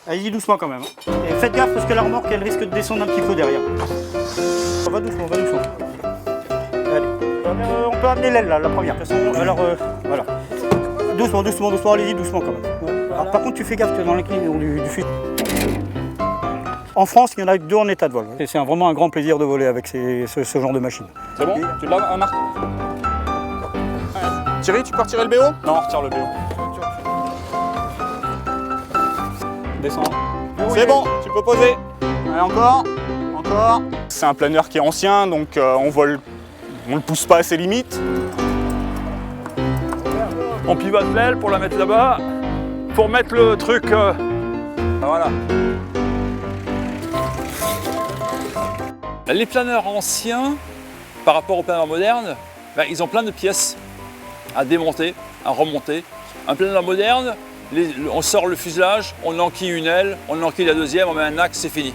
Allez-y doucement quand même. Et faites gaffe parce que la remorque elle risque de descendre un petit peu derrière. Va doucement, va doucement. Allez. On peut amener l'aile là, la première. De toute façon, alors voilà. Doucement, doucement, doucement, allez-y doucement quand même. Alors, par contre tu fais gaffe que dans l'inclinaison du fusil. En France, il y en a que 2 en état de vol. Et c'est vraiment un grand plaisir de voler avec ce genre de machine. C'est bon? Tu l'as, Marc? Thierry, tu peux retirer le BO? Non, retire le BO. Descends. C'est bon, tu peux poser. Allez, encore, encore. C'est un planeur qui est ancien, donc on le pousse pas à ses limites. On pivote l'aile pour la mettre là-bas, pour mettre le truc. Voilà. Les planeurs anciens, par rapport aux planeurs modernes, ils ont plein de pièces à démonter, à remonter. Un planeur moderne, on sort le fuselage, on enquille une aile, on enquille la deuxième, on met un axe, c'est fini.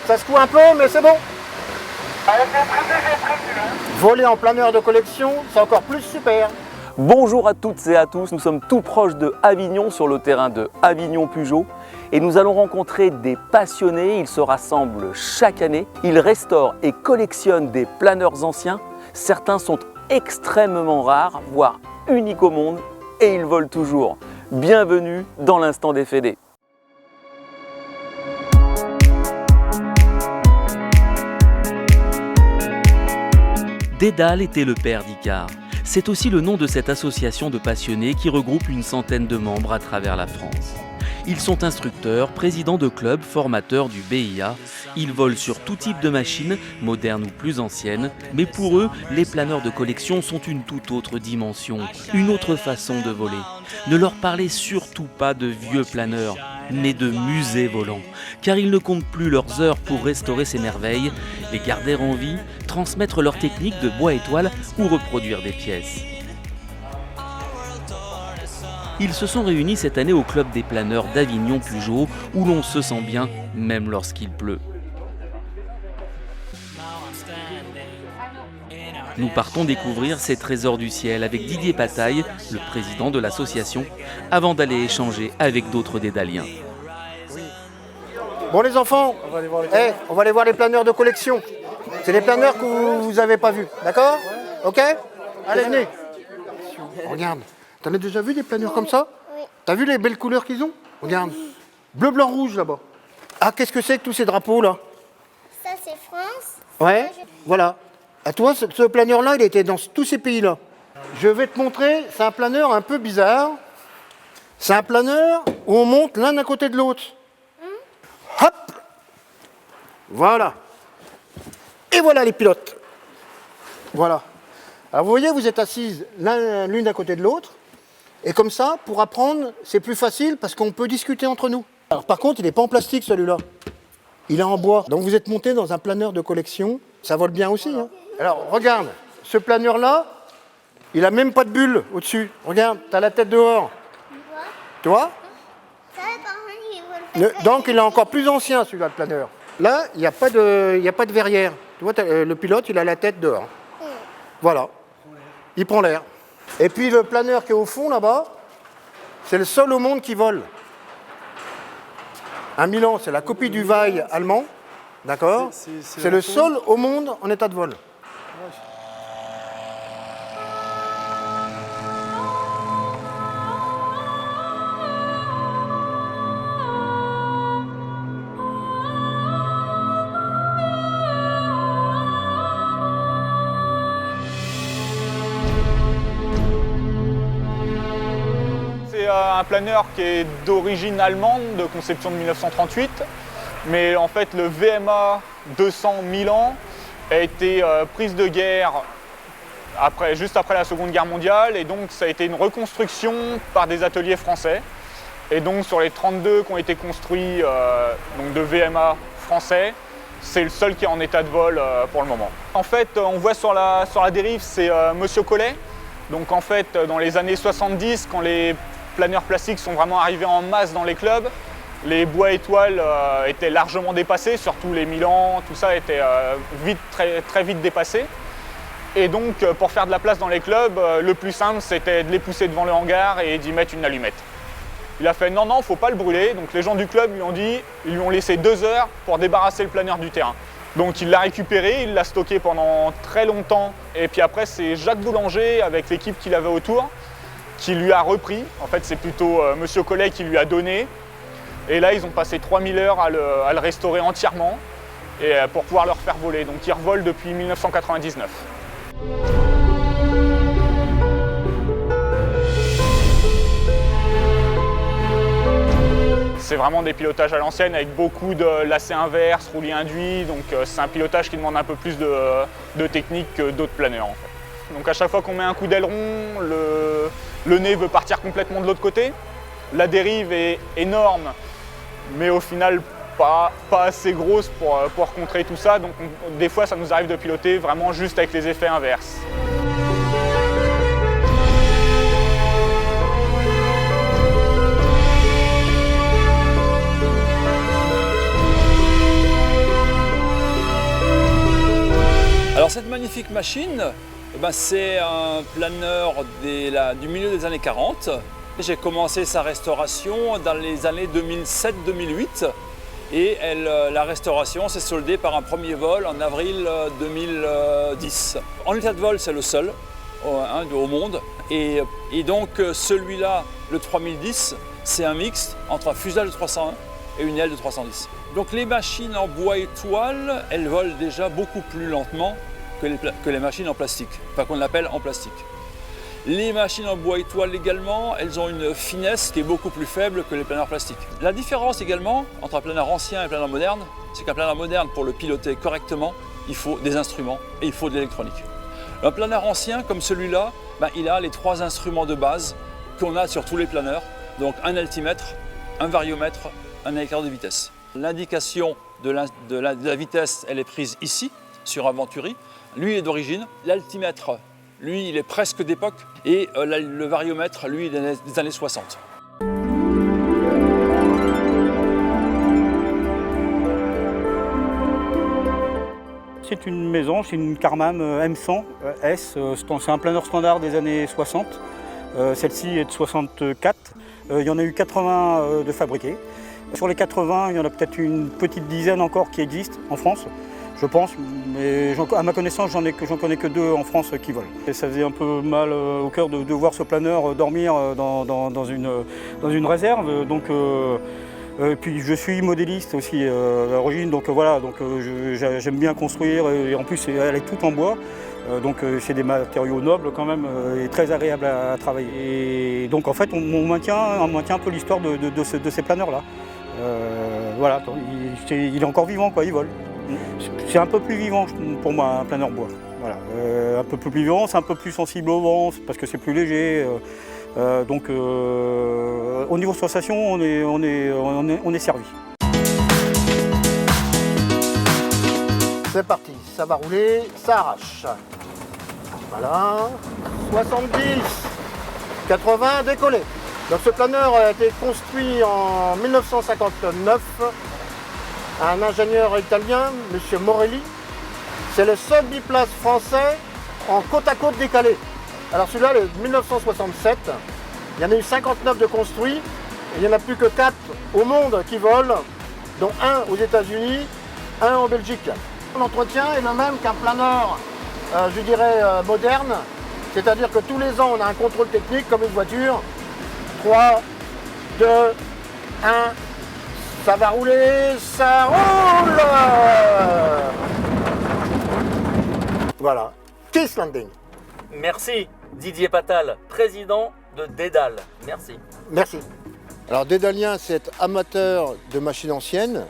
Ça secoue un peu, mais c'est bon. Voler en planeur de collection, c'est encore plus super. Bonjour à toutes et à tous, nous sommes tout proches de Avignon sur le terrain de Avignon-Peugeot et nous allons rencontrer des passionnés, ils se rassemblent chaque année, ils restaurent et collectionnent des planeurs anciens, certains sont extrêmement rares, voire uniques au monde et ils volent toujours. Bienvenue dans l'instant des Fédés. Dédale était le père d'Icare. C'est aussi le nom de cette association de passionnés qui regroupe une centaine de membres à travers la France. Ils sont instructeurs, présidents de clubs, formateurs du BIA. Ils volent sur tout type de machines, modernes ou plus anciennes. Mais pour eux, les planeurs de collection sont une toute autre dimension, une autre façon de voler. Ne leur parlez surtout pas de vieux planeurs, mais de musées volants. Car ils ne comptent plus leurs heures pour restaurer ces merveilles, les garder en vie, transmettre leurs techniques de bois étoile ou reproduire des pièces. Ils se sont réunis cette année au club des planeurs d'Avignon-Peugeot où l'on se sent bien même lorsqu'il pleut. Nous partons découvrir ces trésors du ciel avec Didier Pataille, le président de l'association, avant d'aller échanger avec d'autres dédaliens. Bon les enfants, on va aller voir les planeurs de collection. C'est les planeurs que vous n'avez pas vus, d'accord? Ok? Allez, venez. Regarde, t'en as déjà vu des planeurs comme ça? Oui. T'as vu les belles couleurs qu'ils ont? Regarde, bleu, blanc, rouge là-bas. Ah, qu'est-ce que c'est que tous ces drapeaux là? Ça c'est France. Ouais, voilà. À toi, ce planeur-là, il était dans tous ces pays-là. Je vais te montrer, c'est un planeur un peu bizarre. C'est un planeur où on monte l'un à côté de l'autre. Hop! Voilà. Et voilà les pilotes. Voilà. Alors vous voyez, vous êtes assises l'une à côté de l'autre. Et comme ça, pour apprendre, c'est plus facile parce qu'on peut discuter entre nous. Alors par contre, il n'est pas en plastique celui-là. Il est en bois. Donc vous êtes monté dans un planeur de collection. Ça vole bien aussi. Hein. Alors regarde, ce planeur-là, il n'a même pas de bulle au-dessus. Regarde, tu as la tête dehors. Tu vois? Donc il est encore plus ancien celui-là, le planeur. Là, il n'y a pas de verrière. Tu vois, le pilote, il a la tête dehors. Voilà. Il prend l'air. Et puis le planeur qui est au fond là-bas, c'est le seul au monde qui vole. Un Milan, c'est la copie du Vaille allemand. D'accord? C'est le seul au monde en état de vol. C'est un planeur qui est d'origine allemande, de conception de 1938. Mais en fait, le VMA 200 Milan a été prise de guerre juste après la Seconde Guerre mondiale. Et donc, ça a été une reconstruction par des ateliers français. Et donc, sur les 32 qui ont été construits donc de VMA français, c'est le seul qui est en état de vol pour le moment. En fait, on voit sur la dérive, c'est Monsieur Collet. Donc, en fait, dans les années 70, quand les planeurs plastiques sont vraiment arrivés en masse dans les clubs, les bois étoiles étaient largement dépassés, surtout les Milan, tout ça était très vite dépassé. Et donc, pour faire de la place dans les clubs, le plus simple, c'était de les pousser devant le hangar et d'y mettre une allumette. Il a fait non, non, faut pas le brûler. Donc les gens du club lui ont dit, ils lui ont laissé 2 heures pour débarrasser le planeur du terrain. Donc il l'a récupéré, il l'a stocké pendant très longtemps. Et puis après, c'est Jacques Boulanger, avec l'équipe qu'il avait autour, qui lui a repris. En fait, c'est plutôt Monsieur Collet qui lui a donné. Et là, ils ont passé 3000 heures à le restaurer entièrement et pour pouvoir le refaire voler. Donc il revole depuis 1999. C'est vraiment des pilotages à l'ancienne avec beaucoup de lacets inverses, roulis induits. Donc c'est un pilotage qui demande un peu plus de technique que d'autres planeurs en fait. Donc à chaque fois qu'on met un coup d'aileron, le nez veut partir complètement de l'autre côté. La dérive est énorme, mais au final pas assez grosse pour contrer tout ça. Donc des fois ça nous arrive de piloter vraiment juste avec les effets inverses. Alors cette magnifique machine, c'est un planeur du milieu des années 40. J'ai commencé sa restauration dans les années 2007-2008 et la restauration s'est soldée par un premier vol en avril 2010. En état de vol, c'est le seul au monde et donc celui-là, le 3010, c'est un mix entre un fuselage de 301 et une aile de 310. Donc les machines en bois et toile, elles volent déjà beaucoup plus lentement que les machines en plastique, enfin qu'on appelle en plastique. Les machines en bois et toile également, elles ont une finesse qui est beaucoup plus faible que les planeurs plastiques. La différence également entre un planeur ancien et un planeur moderne, c'est qu'un planeur moderne, pour le piloter correctement, il faut des instruments et il faut de l'électronique. Un planeur ancien comme celui-là, il a les 3 instruments de base qu'on a sur tous les planeurs, donc un altimètre, un variomètre, un indicateur de vitesse. L'indication de la vitesse, elle est prise ici, sur un Venturi. Lui, il est d'origine. L'altimètre, lui, il est presque d'époque. Et le variomètre, lui, il est des années 60. C'est une maison, c'est une Carmam M100 S. C'est un planeur standard des années 60. Celle-ci est de 64. Il y en a eu 80 de fabriqués. Sur les 80, il y en a peut-être une petite dizaine encore qui existent en France, je pense. Mais à ma connaissance, j'en connais que 2 en France qui volent. Et ça faisait un peu mal au cœur de voir ce planeur dormir dans une réserve. Donc, puis je suis modéliste aussi à l'origine, donc voilà, j'aime bien construire et en plus elle est toute en bois. Donc c'est des matériaux nobles quand même et très agréables à travailler. Et donc en fait on maintient un peu l'histoire de ces planeurs-là. Voilà, il est encore vivant, quoi, il vole. C'est un peu plus vivant pour moi un planeur bois. Voilà. Un peu plus vivant, c'est un peu plus sensible au vent parce que c'est plus léger. Donc au niveau sensation, on est servi. C'est parti, ça va rouler, ça arrache. Voilà, 70, 80, décollé. Donc ce planeur a été construit en 1959. Un ingénieur italien, M. Morelli. C'est le seul biplace français en côte à côte décalé. Alors celui-là, il est de 1967. Il y en a eu 59 de construits. Et il n'y en a plus que 4 au monde qui volent, dont 1 aux États-Unis, 1 en Belgique. L'entretien est le même qu'un planeur, je dirais, moderne. C'est-à-dire que tous les ans, on a un contrôle technique comme une voiture. 3, 2, 1, ça va rouler, ça roule! Voilà, Kiss Landing. Merci Didier Patal, président de Dédale. Merci. Merci. Alors Dédalien, c'est amateur de machines anciennes.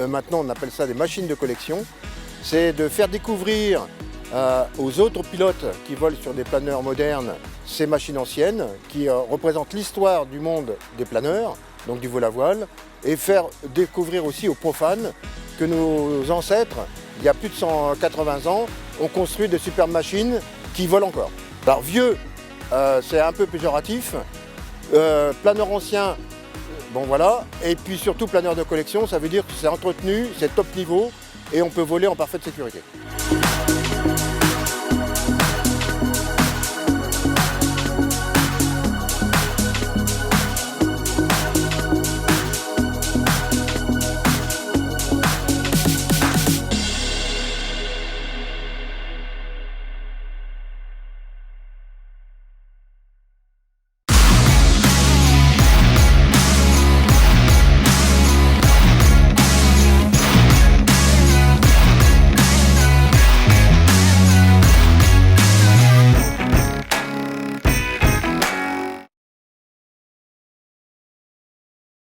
Maintenant, on appelle ça des machines de collection. C'est de faire découvrir aux autres pilotes qui volent sur des planeurs modernes ces machines anciennes qui représentent l'histoire du monde des planeurs, donc du vol à voile, et faire découvrir aussi aux profanes que nos ancêtres, il y a plus de 180 ans, ont construit de superbes machines qui volent encore. Alors vieux, c'est un peu péjoratif, planeur ancien, bon voilà, et puis surtout planeur de collection, ça veut dire que c'est entretenu, c'est top niveau, et on peut voler en parfaite sécurité.